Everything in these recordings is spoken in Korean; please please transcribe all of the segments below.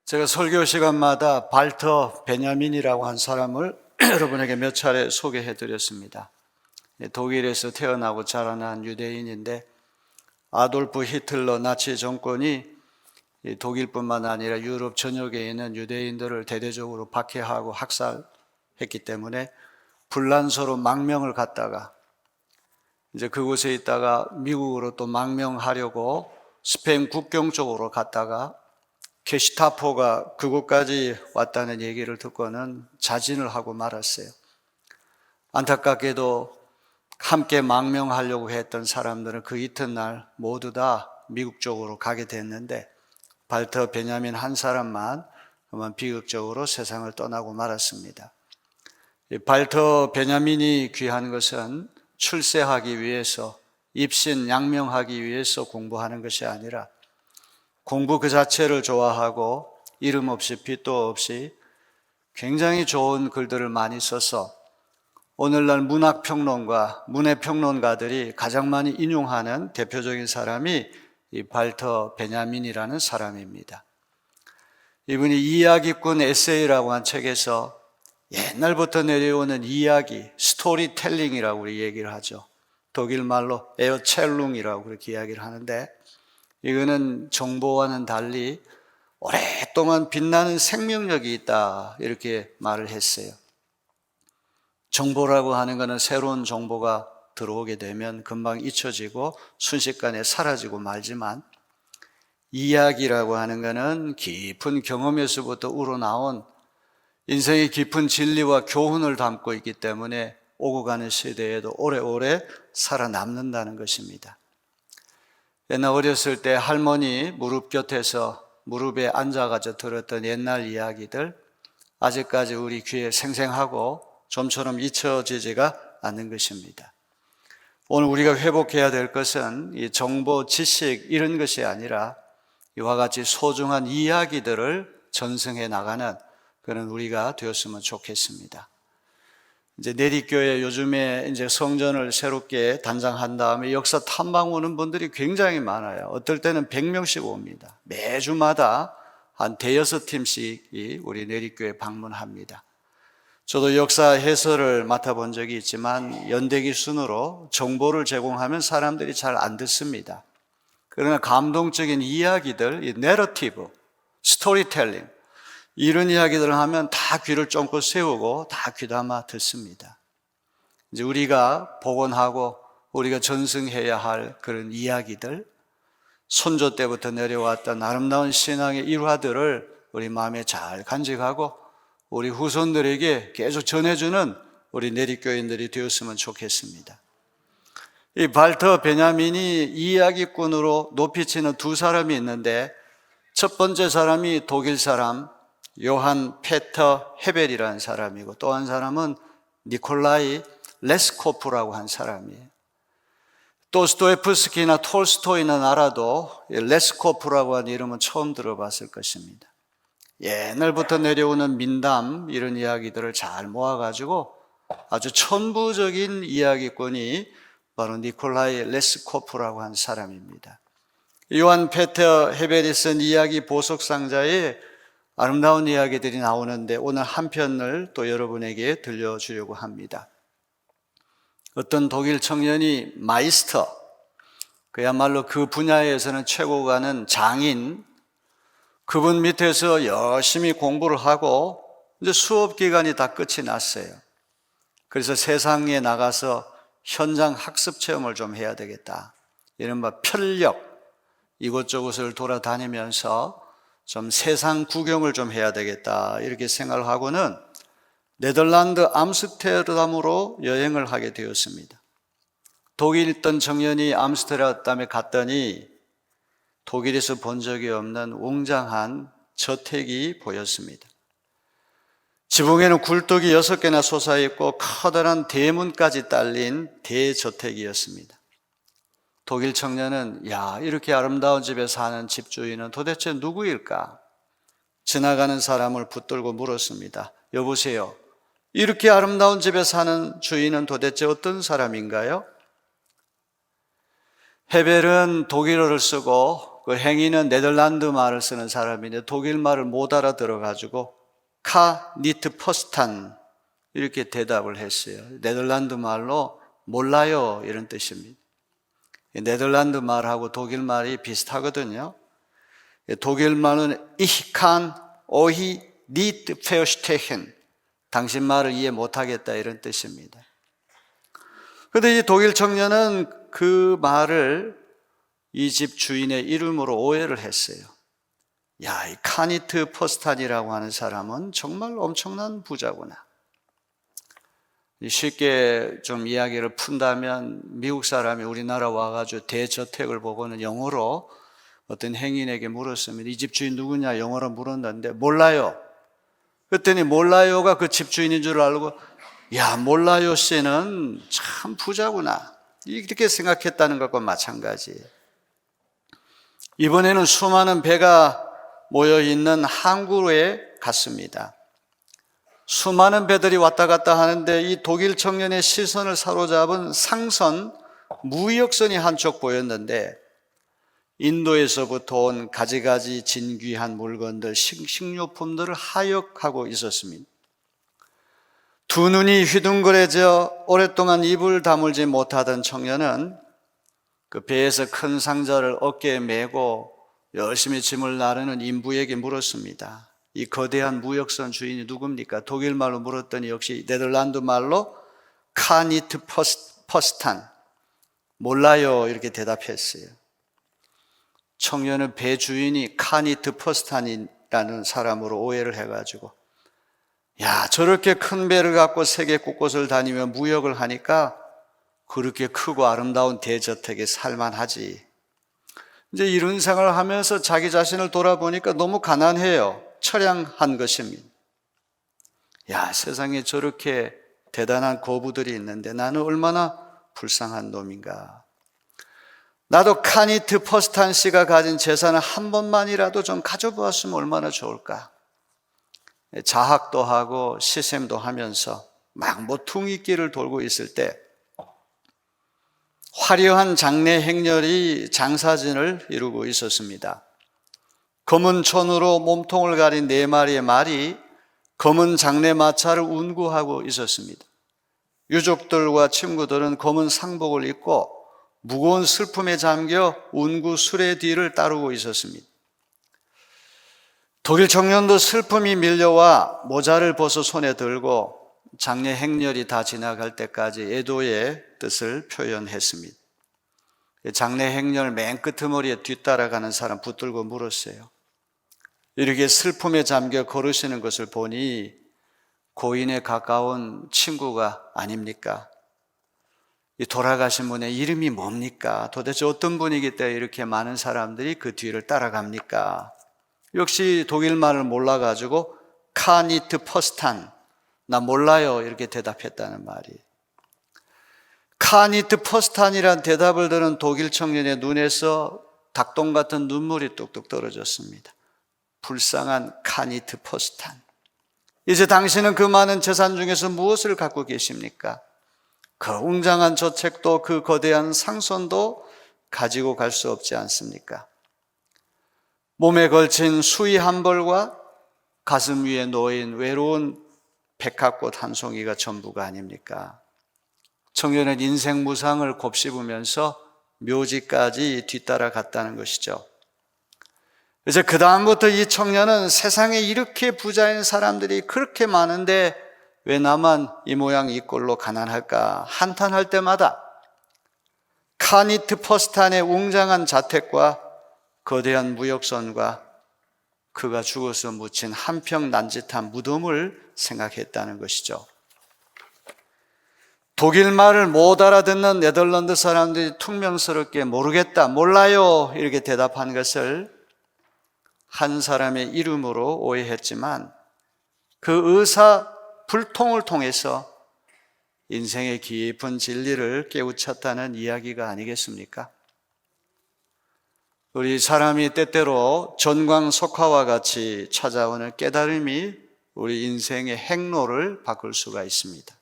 제가 설교 시간마다 발터 베냐민이라고 한 사람을 여러분에게 몇 차례 소개해 드렸습니다. 독일에서 태어나고 자라난 유대인인데 아돌프 히틀러 나치 정권이 독일뿐만 아니라 유럽 전역에 있는 유대인들을 대대적으로 박해하고 학살했기 때문에 불란서로 망명을 갔다가 이제 그곳에 있다가 미국으로 또 망명하려고 스페인 국경 쪽으로 갔다가 게시타포가 그곳까지 왔다는 얘기를 듣고는 자진을 하고 말았어요. 안타깝게도 함께 망명하려고 했던 사람들은 그 이튿날 모두 다 미국 쪽으로 가게 됐는데 발터 베냐민 한 사람만 비극적으로 세상을 떠나고 말았습니다. 발터 베냐민이 귀한 것은 출세하기 위해서, 입신 양명하기 위해서 공부하는 것이 아니라 공부 그 자체를 좋아하고 이름 없이 빚도 없이 굉장히 좋은 글들을 많이 써서 오늘날 문학평론가, 문해평론가들이 가장 많이 인용하는 대표적인 사람이 이 발터 베냐민이라는 사람입니다. 이분이 이야기꾼 에세이라고 한 책에서 옛날부터 내려오는 이야기, 스토리텔링이라고 우리 얘기를 하죠. 독일 말로 에어첼룽이라고 그렇게 이야기를 하는데 이거는 정보와는 달리 오랫동안 빛나는 생명력이 있다 이렇게 말을 했어요. 정보라고 하는 것은 새로운 정보가 들어오게 되면 금방 잊혀지고 순식간에 사라지고 말지만 이야기라고 하는 것은 깊은 경험에서부터 우러나온 인생의 깊은 진리와 교훈을 담고 있기 때문에 오고 가는 시대에도 오래오래 살아남는다는 것입니다. 옛날 어렸을 때 할머니 무릎 곁에서 무릎에 앉아가지고 들었던 옛날 이야기들 아직까지 우리 귀에 생생하고 좀처럼 잊혀지지가 않는 것입니다. 오늘 우리가 회복해야 될 것은 이 정보, 지식 이런 것이 아니라 이와 같이 소중한 이야기들을 전승해 나가는 그런 우리가 되었으면 좋겠습니다. 이제 내리교회 요즘에 이제 성전을 새롭게 단장한 다음에 역사 탐방 오는 분들이 굉장히 많아요. 어떨 때는 100명씩 옵니다. 매주마다 한 대여섯 팀씩이 우리 내리교회 방문합니다. 저도 역사 해설을 맡아본 적이 있지만 연대기 순으로 정보를 제공하면 사람들이 잘 안 듣습니다. 그러나 감동적인 이야기들, 이 내러티브, 스토리텔링 이런 이야기들을 하면 다 귀를 쫑긋 세우고 다 귀담아 듣습니다. 이제 우리가 복원하고 우리가 전승해야 할 그런 이야기들, 선조 때부터 내려왔던 아름다운 신앙의 일화들을 우리 마음에 잘 간직하고 우리 후손들에게 계속 전해주는 우리 내리교인들이 되었으면 좋겠습니다. 이 발터 베냐민이 이야기꾼으로 높이치는 두 사람이 있는데 첫 번째 사람이 독일 사람 요한 페터 헤벨이라는 사람이고 또 한 사람은 니콜라이 레스코프라고 한 사람이에요. 도스토옙스키나 톨스토이는 알아도 레스코프라고 하는 이름은 처음 들어봤을 것입니다. 옛날부터 내려오는 민담 이런 이야기들을 잘 모아가지고 아주 천부적인 이야기꾼이 바로 니콜라이 레스코프라고 한 사람입니다. 요한 페터 헤벨이 쓴 이야기 보석상자에 아름다운 이야기들이 나오는데 오늘 한 편을 또 여러분에게 들려주려고 합니다. 어떤 독일 청년이 마이스터, 그야말로 그 분야에서는 최고가는 장인, 그분 밑에서 열심히 공부를 하고 이제 수업 기간이 다 끝이 났어요. 그래서 세상에 나가서 현장 학습 체험을 좀 해야 되겠다. 이른바 편력, 이곳저곳을 돌아다니면서 좀 세상 구경을 좀 해야 되겠다 이렇게 생각을 하고는 네덜란드 암스테르담으로 여행을 하게 되었습니다. 독일에 있던 청년이 암스테르담에 갔더니 독일에서 본 적이 없는 웅장한 저택이 보였습니다. 지붕에는 굴뚝이 6개나 솟아있고 커다란 대문까지 딸린 대저택이었습니다. 독일 청년은 이렇게 아름다운 집에 사는 집주인은 도대체 누구일까? 지나가는 사람을 붙들고 물었습니다. 여보세요, 이렇게 아름다운 집에 사는 주인은 도대체 어떤 사람인가요? 헤벨은 독일어를 쓰고 그 행인은 네덜란드 말을 쓰는 사람인데 독일 말을 못 알아들어가지고 카 니트 퍼스탄 이렇게 대답을 했어요. 네덜란드 말로 몰라요 이런 뜻입니다. 네덜란드 말하고 독일 말이 비슷하거든요. 독일 말은 Ich kann euch nicht verstehen. 당신 말을 이해 못하겠다 이런 뜻입니다. 그런데 이 독일 청년은 그 말을 이 집 주인의 이름으로 오해를 했어요. 야, 이 카니트 퍼스탄이라고 하는 사람은 정말 엄청난 부자구나. 쉽게 좀 이야기를 푼다면 미국 사람이 우리나라 와가지고 대저택을 보고는 영어로 어떤 행인에게 물었습니다. 이 집 주인 누구냐 영어로 물었는데 몰라요. 그랬더니 몰라요가 그 집 주인인 줄 알고 야, 몰라요 씨는 참 부자구나 이렇게 생각했다는 것과 마찬가지예요. 이번에는 수많은 배가 모여있는 항구에 갔습니다. 수많은 배들이 왔다 갔다 하는데 이 독일 청년의 시선을 사로잡은 상선, 무역선이 한쪽 보였는데 인도에서부터 온 가지가지 진귀한 물건들, 식료품들을 하역하고 있었습니다. 두 눈이 휘둥그레져 오랫동안 입을 다물지 못하던 청년은 그 배에서 큰 상자를 어깨에 메고 열심히 짐을 나르는 인부에게 물었습니다. 이 거대한 무역선 주인이 누굽니까? 독일 말로 물었더니 역시 네덜란드 말로 카니트 퍼스탄 몰라요 이렇게 대답했어요. 청년은 배 주인이 카니트 퍼스탄이라는 사람으로 오해를 해가지고 야, 저렇게 큰 배를 갖고 세계 곳곳을 다니며 무역을 하니까 그렇게 크고 아름다운 대저택에 살만하지. 이제 이런 생각을 하면서 자기 자신을 돌아보니까 너무 가난해요. 처량한 것입니다. 야, 세상에 저렇게 대단한 고부들이 있는데 나는 얼마나 불쌍한 놈인가. 나도 카니트 퍼스탄 씨가 가진 재산을 한 번만이라도 좀 가져보았으면 얼마나 좋을까. 자학도 하고 시샘도 하면서 막 모퉁이길을 돌고 있을 때 화려한 장례 행렬이 장사진을 이루고 있었습니다. 검은 천으로 몸통을 가린 4마리의 말이 검은 장례마차를 운구하고 있었습니다. 유족들과 친구들은 검은 상복을 입고 무거운 슬픔에 잠겨 운구 수레 뒤를 따르고 있었습니다. 독일 청년도 슬픔이 밀려와 모자를 벗어 손에 들고 장례 행렬이 다 지나갈 때까지 애도의 뜻을 표현했습니다. 장례 행렬 맨 끄트머리에 뒤따라가는 사람 붙들고 물었어요. 이렇게 슬픔에 잠겨 걸으시는 것을 보니 고인에 가까운 친구가 아닙니까? 이 돌아가신 분의 이름이 뭡니까? 도대체 어떤 분이기 때문에 이렇게 많은 사람들이 그 뒤를 따라갑니까? 역시 독일 말을 몰라가지고 카니트 퍼스탄, 나 몰라요 이렇게 대답했다는 말이에요. 카니트 퍼스탄이란 대답을 들은 독일 청년의 눈에서 닭똥 같은 눈물이 뚝뚝 떨어졌습니다. 불쌍한 카니트 퍼스탄. 이제 당신은 그 많은 재산 중에서 무엇을 갖고 계십니까? 그 웅장한 저택도 그 거대한 상선도 가지고 갈 수 없지 않습니까? 몸에 걸친 수의 한 벌과 가슴 위에 놓인 외로운 백합꽃 한 송이가 전부가 아닙니까? 청년은 인생 무상을 곱씹으면서 묘지까지 뒤따라갔다는 것이죠. 그래서 그 다음부터 이 청년은 세상에 이렇게 부자인 사람들이 그렇게 많은데 왜 나만 이 모양 이 꼴로 가난할까 한탄할 때마다 카니트 퍼스탄의 웅장한 자택과 거대한 무역선과 그가 죽어서 묻힌 한평 난짓한 무덤을 생각했다는 것이죠. 독일 말을 못 알아듣는 네덜란드 사람들이 퉁명스럽게 모르겠다, 몰라요 이렇게 대답한 것을 한 사람의 이름으로 오해했지만 그 의사 불통을 통해서 인생의 깊은 진리를 깨우쳤다는 이야기가 아니겠습니까? 우리 사람이 때때로 전광석화와 같이 찾아오는 깨달음이 우리 인생의 행로를 바꿀 수가 있습니다.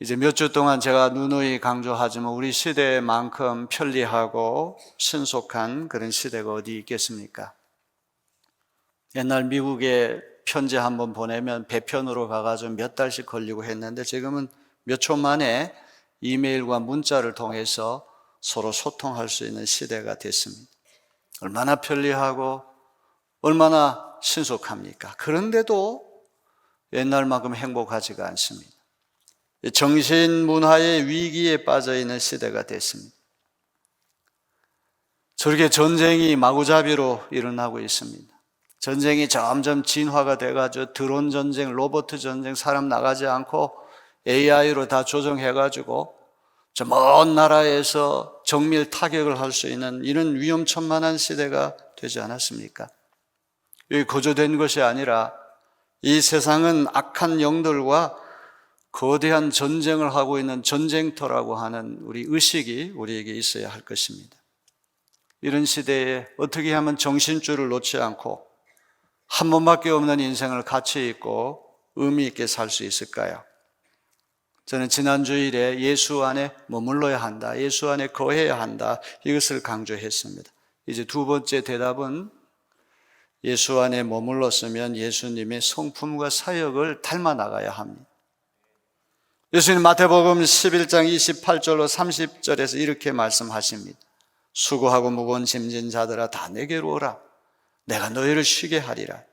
이제 몇 주 동안 제가 누누이 강조하지만 우리 시대만큼 편리하고 신속한 그런 시대가 어디 있겠습니까? 옛날 미국에 편지 한번 보내면 배편으로 가가지고 몇 달씩 걸리고 했는데 지금은 몇 초 만에 이메일과 문자를 통해서 서로 소통할 수 있는 시대가 됐습니다. 얼마나 편리하고 얼마나 신속합니까? 그런데도 옛날만큼 행복하지가 않습니다. 정신문화의 위기에 빠져 있는 시대가 됐습니다. 저렇게 전쟁이 마구잡이로 일어나고 있습니다. 전쟁이 점점 진화가 돼가지고 드론 전쟁, 로봇 전쟁, 사람 나가지 않고 AI로 다 조정해가지고 저 먼 나라에서 정밀 타격을 할 수 있는 이런 위험천만한 시대가 되지 않았습니까? 여기 거저된 것이 아니라 이 세상은 악한 영들과 거대한 전쟁을 하고 있는 전쟁터라고 하는 우리 의식이 우리에게 있어야 할 것입니다. 이런 시대에 어떻게 하면 정신줄을 놓지 않고 한 번밖에 없는 인생을 가치 있고 의미 있게 살 수 있을까요? 저는 지난 주일에 예수 안에 머물러야 한다, 예수 안에 거해야 한다, 이것을 강조했습니다. 이제 두 번째 대답은 예수 안에 머물렀으면 예수님의 성품과 사역을 닮아 나가야 합니다. 예수님 마태복음 11장 28절로 30절에서 이렇게 말씀하십니다. 수고하고 무거운 짐진 자들아 다 내게로 오라. 내가 너희를 쉬게 하리라.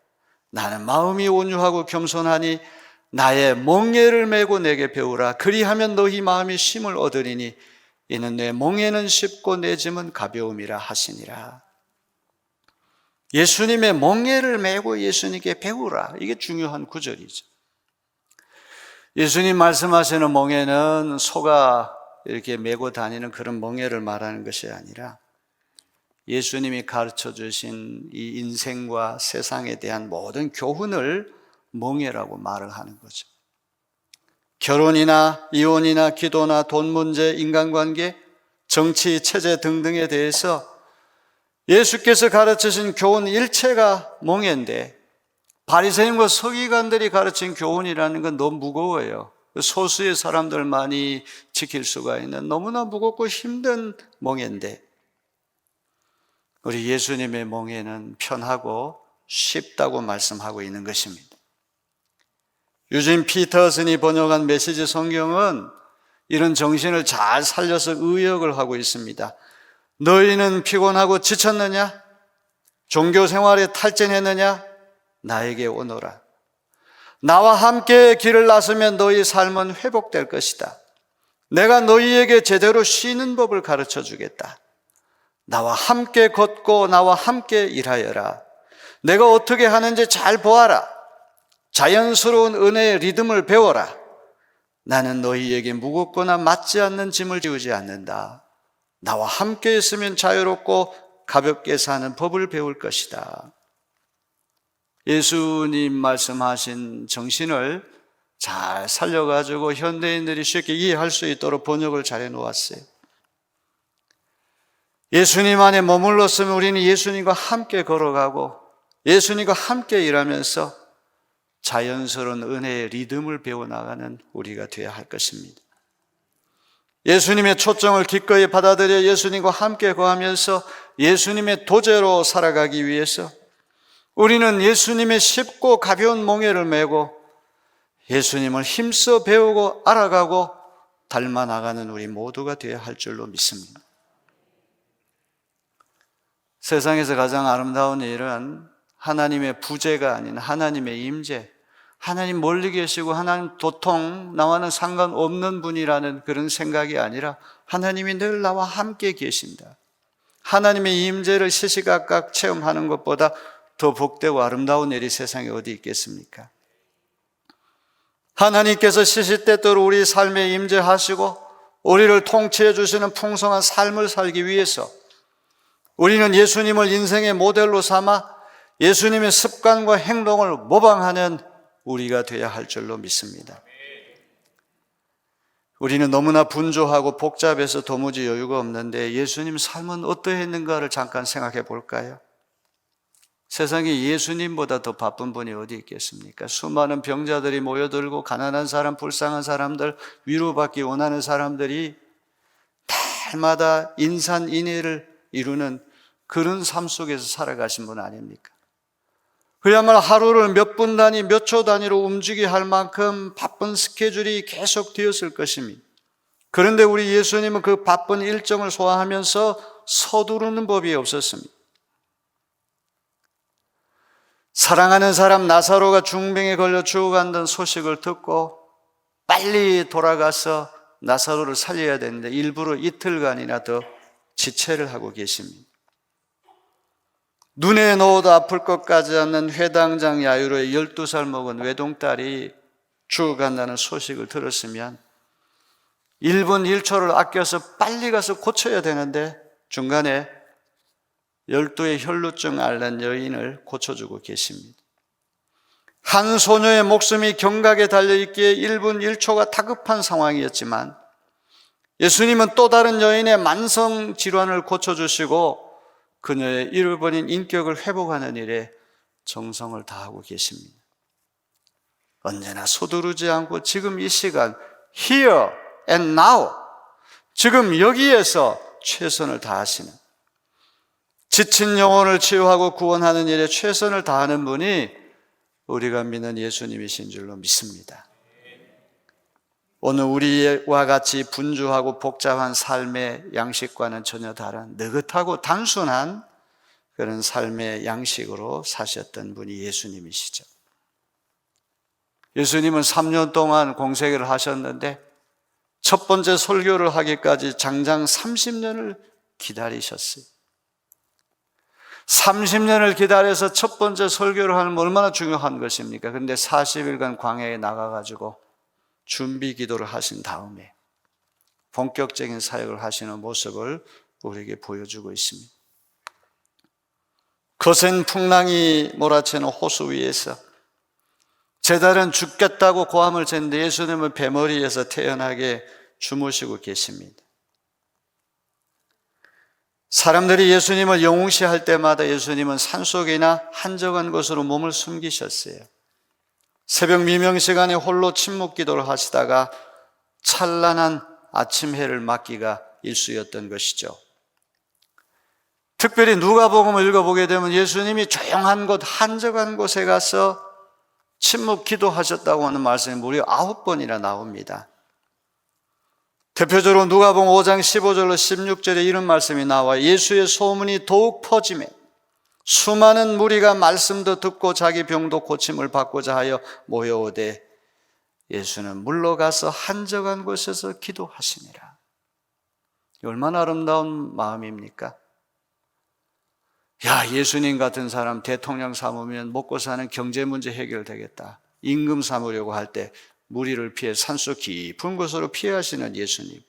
나는 마음이 온유하고 겸손하니 나의 멍에를 메고 내게 배우라. 그리하면 너희 마음이 쉼을 얻으리니 이는 내 멍에는 쉽고 내 짐은 가벼움이라 하시니라. 예수님의 멍에를 메고 예수님께 배우라. 이게 중요한 구절이죠. 예수님 말씀하시는 멍에는 소가 이렇게 메고 다니는 그런 멍에를 말하는 것이 아니라 예수님이 가르쳐 주신 이 인생과 세상에 대한 모든 교훈을 멍에라고 말을 하는 거죠. 결혼이나 이혼이나 기도나 돈 문제, 인간관계, 정치, 체제 등등에 대해서 예수께서 가르치신 교훈 일체가 멍에인데 바리새인과 서기관들이 가르친 교훈이라는 건 너무 무거워요. 소수의 사람들만이 지킬 수가 있는 너무나 무겁고 힘든 멍에인데 우리 예수님의 멍에는 편하고 쉽다고 말씀하고 있는 것입니다. 유진 피터슨이 번역한 메시지 성경은 이런 정신을 잘 살려서 의역을 하고 있습니다. 너희는 피곤하고 지쳤느냐? 종교 생활에 탈진했느냐? 나에게 오너라. 나와 함께 길을 나서면 너희 삶은 회복될 것이다. 내가 너희에게 제대로 쉬는 법을 가르쳐 주겠다. 나와 함께 걷고 나와 함께 일하여라. 내가 어떻게 하는지 잘 보아라. 자연스러운 은혜의 리듬을 배워라. 나는 너희에게 무겁거나 맞지 않는 짐을 지우지 않는다. 나와 함께 있으면 자유롭고 가볍게 사는 법을 배울 것이다. 예수님 말씀하신 정신을 잘 살려가지고 현대인들이 쉽게 이해할 수 있도록 번역을 잘 해놓았어요. 예수님 안에 머물렀으면 우리는 예수님과 함께 걸어가고 예수님과 함께 일하면서 자연스러운 은혜의 리듬을 배워나가는 우리가 되어야 할 것입니다. 예수님의 초청을 기꺼이 받아들여 예수님과 함께 거하면서 예수님의 도제로 살아가기 위해서 우리는 예수님의 쉽고 가벼운 멍에를 메고 예수님을 힘써 배우고 알아가고 닮아 나가는 우리 모두가 되어야 할 줄로 믿습니다. 세상에서 가장 아름다운 일은 하나님의 부재가 아닌 하나님의 임재, 하나님 멀리 계시고 하나님 도통 나와는 상관없는 분이라는 그런 생각이 아니라 하나님이 늘 나와 함께 계신다. 하나님의 임재를 시시각각 체험하는 것보다 더 복되고 아름다운 일이 세상에 어디 있겠습니까? 하나님께서 시시때때로 우리 삶에 임재하시고 우리를 통치해 주시는 풍성한 삶을 살기 위해서 우리는 예수님을 인생의 모델로 삼아 예수님의 습관과 행동을 모방하는 우리가 되어야 할 줄로 믿습니다. 우리는 너무나 분주하고 복잡해서 도무지 여유가 없는데 예수님 삶은 어떠했는가를 잠깐 생각해 볼까요? 세상에 예수님보다 더 바쁜 분이 어디 있겠습니까? 수많은 병자들이 모여들고 가난한 사람, 불쌍한 사람들, 위로받기 원하는 사람들이 달마다 인산인해를 이루는 그런 삶 속에서 살아가신 분 아닙니까? 그야말로 하루를 몇 분 단위, 몇 초 단위로 움직여야 할 만큼 바쁜 스케줄이 계속 되었을 것입니다. 그런데 우리 예수님은 그 바쁜 일정을 소화하면서 서두르는 법이 없었습니다. 사랑하는 사람 나사로가 중병에 걸려 죽어간다는 소식을 듣고 빨리 돌아가서 나사로를 살려야 되는데 일부러 이틀간이나 더 지체를 하고 계십니다. 눈에 넣어도 아플 것 같지 않는 회당장 야유로의 12살 먹은 외동딸이 죽어간다는 소식을 들었으면 1분 1초를 아껴서 빨리 가서 고쳐야 되는데 중간에 12의 혈루증 앓는 여인을 고쳐주고 계십니다. 한 소녀의 목숨이 경각에 달려있기에 1분 1초가 다급한 상황이었지만 예수님은 또 다른 여인의 만성 질환을 고쳐주시고 그녀의 잃어버린 인격을 회복하는 일에 정성을 다하고 계십니다. 언제나 서두르지 않고 지금 이 시간 Here and now, 지금 여기에서 최선을 다하시는, 지친 영혼을 치유하고 구원하는 일에 최선을 다하는 분이 우리가 믿는 예수님이신 줄로 믿습니다. 오늘 우리와 같이 분주하고 복잡한 삶의 양식과는 전혀 다른 느긋하고 단순한 그런 삶의 양식으로 사셨던 분이 예수님이시죠. 예수님은 3년 동안 공생애를 하셨는데 첫 번째 설교를 하기까지 장장 30년을 기다리셨어요. 30년을 기다려서 첫 번째 설교를 하는 얼마나 중요한 것입니까? 그런데 40일간 광야에 나가가지고 준비 기도를 하신 다음에 본격적인 사역을 하시는 모습을 우리에게 보여주고 있습니다. 거센 풍랑이 몰아치는 호수 위에서 제자는 죽겠다고 고함을 쳤는데 예수님은 배머리에서 태연하게 주무시고 계십니다. 사람들이 예수님을 영웅시할 때마다 예수님은 산속이나 한적한 곳으로 몸을 숨기셨어요. 새벽 미명 시간에 홀로 침묵 기도를 하시다가 찬란한 아침 해를 맞기가 일쑤였던 것이죠. 특별히 누가복음을 읽어보게 되면 예수님이 조용한 곳, 한적한 곳에 가서 침묵 기도하셨다고 하는 말씀이 무려 9번이나 나옵니다. 대표적으로 누가복음 5장 15절로 16절에 이런 말씀이 나와 예수의 소문이 더욱 퍼지매 수많은 무리가 말씀도 듣고 자기 병도 고침을 받고자 하여 모여오되 예수는 물러가서 한적한 곳에서 기도하시니라. 얼마나 아름다운 마음입니까? 야, 예수님 같은 사람 대통령 삼으면 먹고 사는 경제 문제 해결되겠다. 임금 삼으려고 할 때 무리를 피해 산속 깊은 곳으로 피하시는 예수님.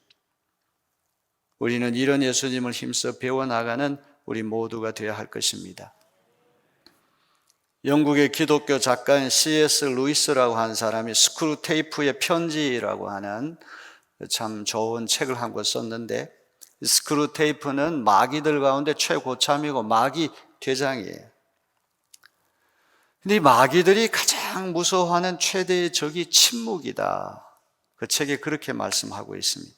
우리는 이런 예수님을 힘써 배워나가는 우리 모두가 되어야 할 것입니다. 영국의 기독교 작가인 C.S. 루이스라고 하는 사람이 스크루테이프의 편지라고 하는 참 좋은 책을 한 권 썼는데 스크루테이프는 마귀들 가운데 최고참이고 마귀 대장이에요. 근데 이 마귀들이 가장 무서워하는 최대의 적이 침묵이다. 그 책에 그렇게 말씀하고 있습니다.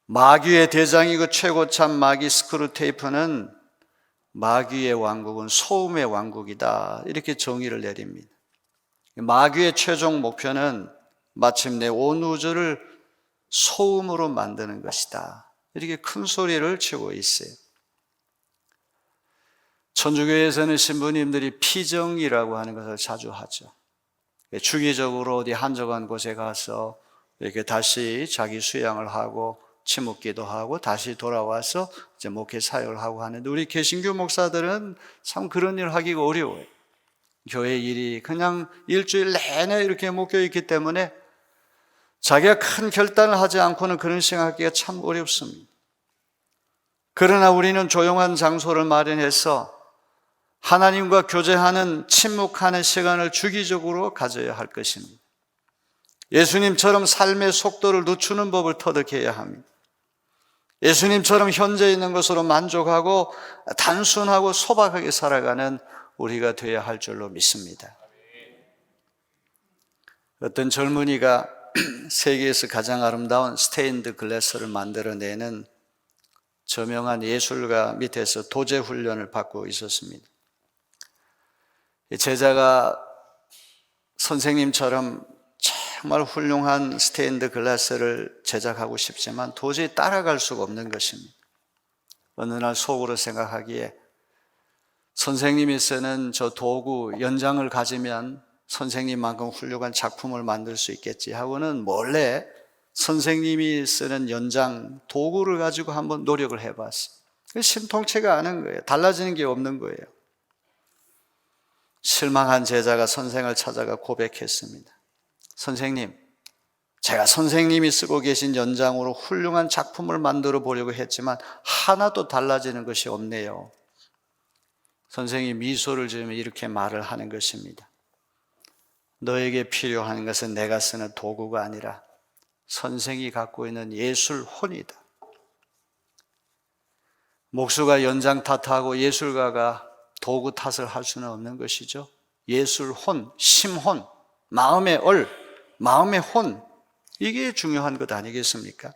마귀의 대장이고 최고참 마귀 스크루테이프는 마귀의 왕국은 소음의 왕국이다. 이렇게 정의를 내립니다. 마귀의 최종 목표는 마침내 온 우주를 소음으로 만드는 것이다. 이렇게 큰 소리를 치고 있어요. 천주교에서는 신부님들이 피정이라고 하는 것을 자주 하죠. 주기적으로 어디 한적한 곳에 가서 이렇게 다시 자기 수양을 하고 침묵기도 하고 다시 돌아와서 이제 목회 사역을 하고 하는데 우리 개신교 목사들은 참 그런 일을 하기가 어려워요. 교회 일이 그냥 일주일 내내 이렇게 묶여 있기 때문에 자기가 큰 결단을 하지 않고는 그런 생각하기가 참 어렵습니다. 그러나 우리는 조용한 장소를 마련해서 하나님과 교제하는 침묵하는 시간을 주기적으로 가져야 할 것입니다. 예수님처럼 삶의 속도를 늦추는 법을 터득해야 합니다. 예수님처럼 현재 있는 것으로 만족하고 단순하고 소박하게 살아가는 우리가 되어야 할 줄로 믿습니다. 어떤 젊은이가 세계에서 가장 아름다운 스테인드 글래스를 만들어내는 저명한 예술가 밑에서 도제 훈련을 받고 있었습니다. 제자가 선생님처럼 정말 훌륭한 스테인드 글라스를 제작하고 싶지만 도저히 따라갈 수가 없는 것입니다. 어느 날 속으로 생각하기에 선생님이 쓰는 저 도구 연장을 가지면 선생님만큼 훌륭한 작품을 만들 수 있겠지 하고는 몰래 선생님이 쓰는 연장 도구를 가지고 한번 노력을 해봤어요. 신통치가 않은 거예요. 달라지는 게 없는 거예요. 실망한 제자가 선생을 찾아가 고백했습니다. 선생님, 제가 선생님이 쓰고 계신 연장으로 훌륭한 작품을 만들어 보려고 했지만 하나도 달라지는 것이 없네요. 선생님이 미소를 지으며 이렇게 말을 하는 것입니다. 너에게 필요한 것은 내가 쓰는 도구가 아니라 선생이 갖고 있는 예술 혼이다. 목수가 연장 탓하고 예술가가 도구 탓을 할 수는 없는 것이죠. 예술 혼, 심혼, 마음의 마음의 혼, 이게 중요한 것 아니겠습니까?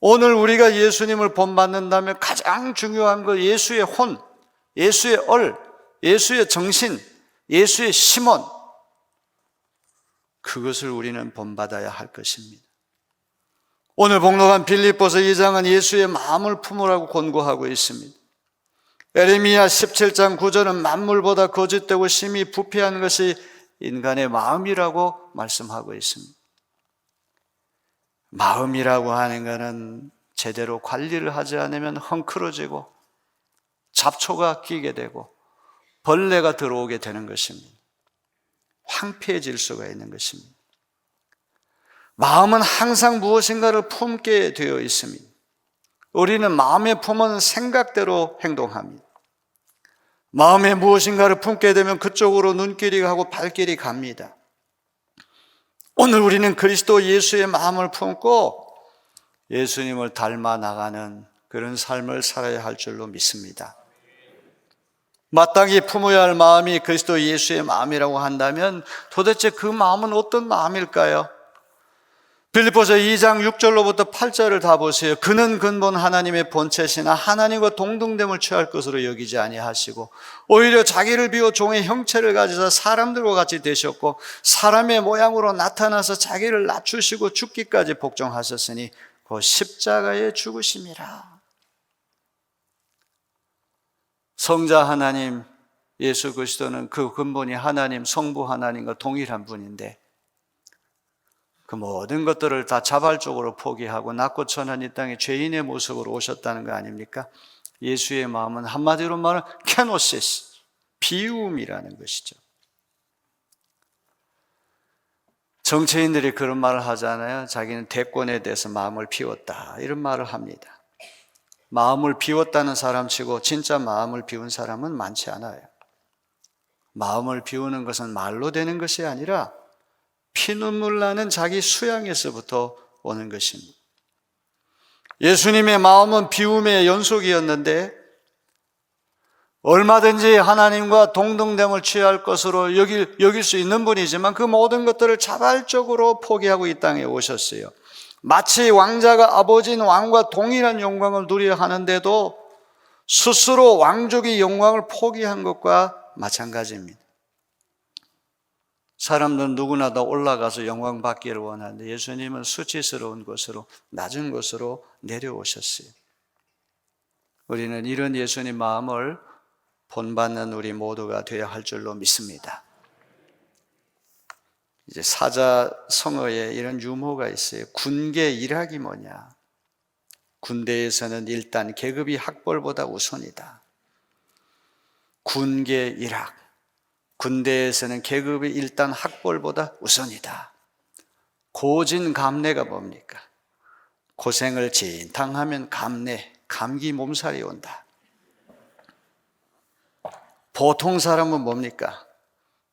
오늘 우리가 예수님을 본받는다면 가장 중요한 것 예수의 혼, 예수의 예수의 정신, 예수의 심원, 그것을 우리는 본받아야 할 것입니다. 오늘 복록한 빌립보서 2장은 예수의 마음을 품으라고 권고하고 있습니다. 에레미야 17장 9절은 만물보다 거짓되고 심히 부패한 것이 인간의 마음이라고 말씀하고 있습니다. 마음이라고 하는 것은 제대로 관리를 하지 않으면 헝클어지고 잡초가 끼게 되고 벌레가 들어오게 되는 것입니다. 황폐해질 수가 있는 것입니다. 마음은 항상 무엇인가를 품게 되어 있습니다. 우리는 마음에 품은 생각대로 행동합니다. 마음에 무엇인가를 품게 되면 그쪽으로 눈길이 가고 발길이 갑니다. 오늘 우리는 그리스도 예수의 마음을 품고 예수님을 닮아 나가는 그런 삶을 살아야 할 줄로 믿습니다. 마땅히 품어야 할 마음이 그리스도 예수의 마음이라고 한다면 도대체 그 마음은 어떤 마음일까요? 빌립보서 2장 6절로부터 8절을 다 보세요. 그는 근본 하나님의 본체시나 하나님과 동등됨을 취할 것으로 여기지 아니하시고 오히려 자기를 비워 종의 형체를 가지사 사람들과 같이 되셨고 사람의 모양으로 나타나서 자기를 낮추시고 죽기까지 복종하셨으니 그 십자가에 죽으심이라. 성자 하나님 예수 그리스도는 그 근본이 하나님, 성부 하나님과 동일한 분인데 그 모든 것들을 다 자발적으로 포기하고 낮고 천한 이 땅에 죄인의 모습으로 오셨다는 거 아닙니까? 예수의 마음은 한마디로 말하면 케노시스, 비움이라는 것이죠. 정치인들이 그런 말을 하잖아요. 자기는 대권에 대해서 마음을 비웠다 이런 말을 합니다. 마음을 비웠다는 사람치고 진짜 마음을 비운 사람은 많지 않아요. 마음을 비우는 것은 말로 되는 것이 아니라 피눈물 나는 자기 수양에서부터 오는 것입니다. 예수님의 마음은 비움의 연속이었는데 얼마든지 하나님과 동등됨을 취할 것으로 여길 수 있는 분이지만 그 모든 것들을 자발적으로 포기하고 이 땅에 오셨어요. 마치 왕자가 아버지인 왕과 동일한 영광을 누려야 하는데도 스스로 왕족의 영광을 포기한 것과 마찬가지입니다. 사람들은 누구나 다 올라가서 영광 받기를 원하는데 예수님은 수치스러운 곳으로 낮은 곳으로 내려오셨어요. 우리는 이런 예수님 마음을 본받는 우리 모두가 되어야 할 줄로 믿습니다. 이제 사자성어에 이런 유머가 있어요. 군계 일학이 뭐냐? 군대에서는 일단 계급이 학벌보다 우선이다. 군계 일학. 군대에서는 계급이 일단 학벌보다 우선이다. 고진감래가 뭡니까? 고생을 진탕하면 감기 몸살이 온다. 보통 사람은 뭡니까?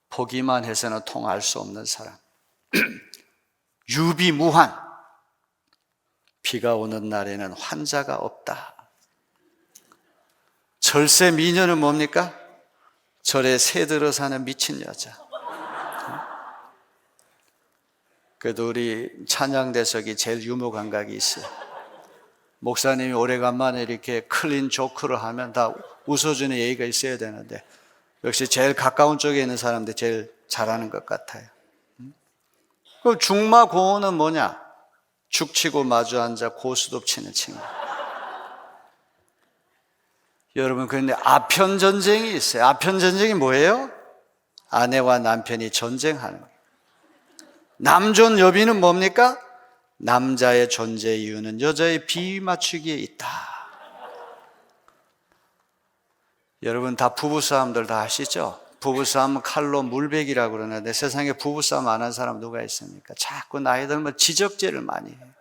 보기만 해서는 통할 수 없는 사람. 유비무환. 비가 오는 날에는 환자가 없다. 절세 미녀는 뭡니까? 절에 새들어 사는 미친 여자. 그래도 우리 찬양대석이 제일 유머 감각이 있어요. 목사님이 오래간만에 이렇게 클린 조크를 하면 다 웃어주는 예의가 있어야 되는데 역시 제일 가까운 쪽에 있는 사람들 제일 잘하는 것 같아요. 그럼 중마고원은 뭐냐? 죽치고 마주 앉아 고스톱 치는 친구. 여러분, 그런데 아편 전쟁이 있어요. 아편 전쟁이 뭐예요? 아내와 남편이 전쟁하는 거예요. 남존 여비는 뭡니까? 남자의 존재 이유는 여자의 비위 맞추기에 있다. 여러분 다 부부싸움들 다 아시죠? 부부싸움은 칼로 물베기라고 그러는데 세상에 부부싸움 안 한 사람 누가 있습니까? 자꾸 나이 들면 지적질을 많이 해요.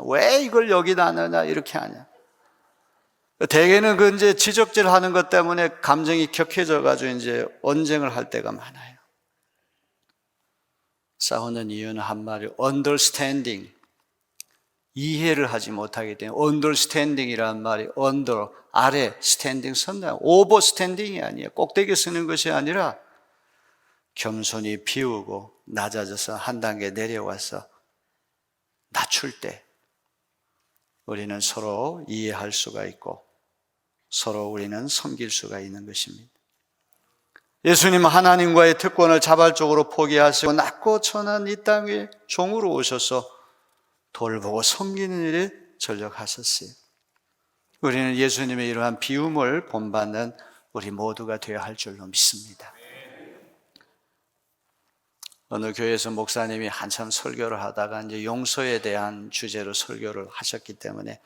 왜 이걸 여기다 넣냐 이렇게 하냐. 대개는 그 이제 지적질 하는 것 때문에 감정이 격해져 가지고 이제 언쟁을 할 때가 많아요. 싸우는 이유는 한마디로 understanding, 이해를 하지 못하기 때문에. understanding이라는 말이 under, 아래, standing 선다. overstanding이 아니에요. 꼭대기 서는 것이 아니라 겸손히 비우고 낮아져서 한 단계 내려와서 낮출 때 우리는 서로 이해할 수가 있고 서로 우리는 섬길 수가 있는 것입니다. 예수님은 하나님과의 특권을 자발적으로 포기하시고 낮고 천한 이 땅에 종으로 오셔서 돌보고 섬기는 일에 전력하셨어요. 우리는 예수님의 이러한 비움을 본받는 우리 모두가 되어야 할 줄로 믿습니다. 어느 교회에서 목사님이 한참 설교를 하다가 이제 용서에 대한 주제로 설교를 하셨기 때문에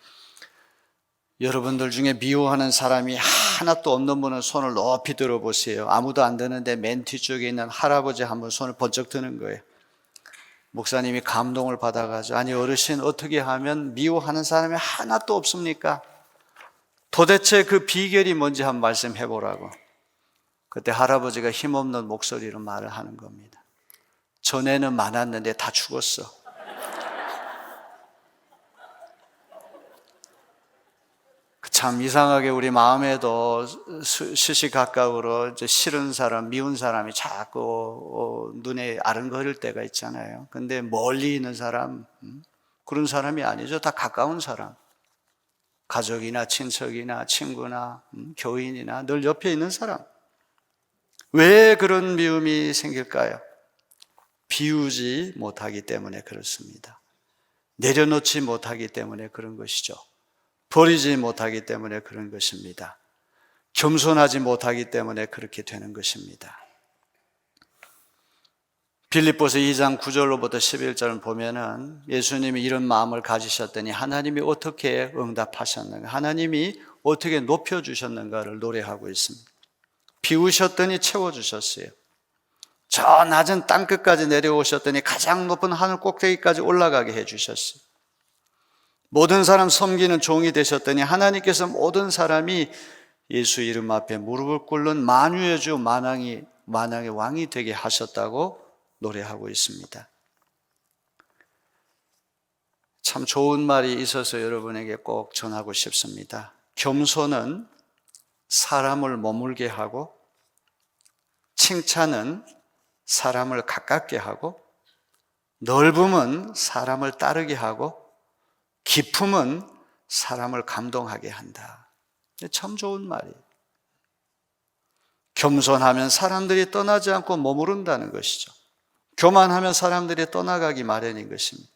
여러분들 중에 미워하는 사람이 하나도 없는 분은 손을 높이 들어보세요. 아무도 안 드는데 맨 뒤쪽에 있는 할아버지 한 분 손을 번쩍 드는 거예요. 목사님이 감동을 받아가지고 아니 어르신 어떻게 하면 미워하는 사람이 하나도 없습니까? 도대체 그 비결이 뭔지 한번 말씀해 보라고. 그때 할아버지가 힘없는 목소리로 말을 하는 겁니다. 전에는 많았는데 다 죽었어. 참 이상하게 우리 마음에도 시시각각으로 싫은 사람, 미운 사람이 자꾸 눈에 아른거릴 때가 있잖아요. 근데 멀리 있는 사람, 그런 사람이 아니죠. 다 가까운 사람. 가족이나 친척이나 친구나 교인이나 늘 옆에 있는 사람. 왜 그런 미움이 생길까요? 비우지 못하기 때문에 그렇습니다. 내려놓지 못하기 때문에 그런 것이죠. 버리지 못하기 때문에 그런 것입니다. 겸손하지 못하기 때문에 그렇게 되는 것입니다. 빌립보서 2장 9절로부터 11절을 보면은 예수님이 이런 마음을 가지셨더니 하나님이 어떻게 응답하셨는가, 하나님이 어떻게 높여주셨는가를 노래하고 있습니다. 비우셨더니 채워주셨어요. 저 낮은 땅끝까지 내려오셨더니 가장 높은 하늘 꼭대기까지 올라가게 해주셨어요. 모든 사람 섬기는 종이 되셨더니 하나님께서 모든 사람이 예수 이름 앞에 무릎을 꿇는 만유의 주 만왕의 왕이 되게 하셨다고 노래하고 있습니다. 참 좋은 말이 있어서 여러분에게 꼭 전하고 싶습니다. 겸손은 사람을 머물게 하고, 칭찬은 사람을 가깝게 하고, 넓음은 사람을 따르게 하고, 기품은 사람을 감동하게 한다. 참 좋은 말이에요. 겸손하면 사람들이 떠나지 않고 머무른다는 것이죠. 교만하면 사람들이 떠나가기 마련인 것입니다.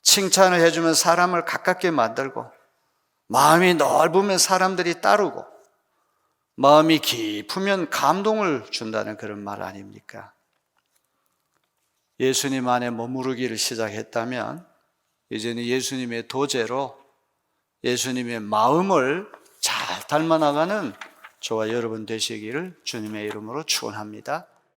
칭찬을 해주면 사람을 가깝게 만들고, 마음이 넓으면 사람들이 따르고, 마음이 깊으면 감동을 준다는 그런 말 아닙니까? 예수님 안에 머무르기를 시작했다면 이제는 예수님의 도제로 예수님의 마음을 잘 닮아나가는 저와 여러분 되시기를 주님의 이름으로 축원합니다.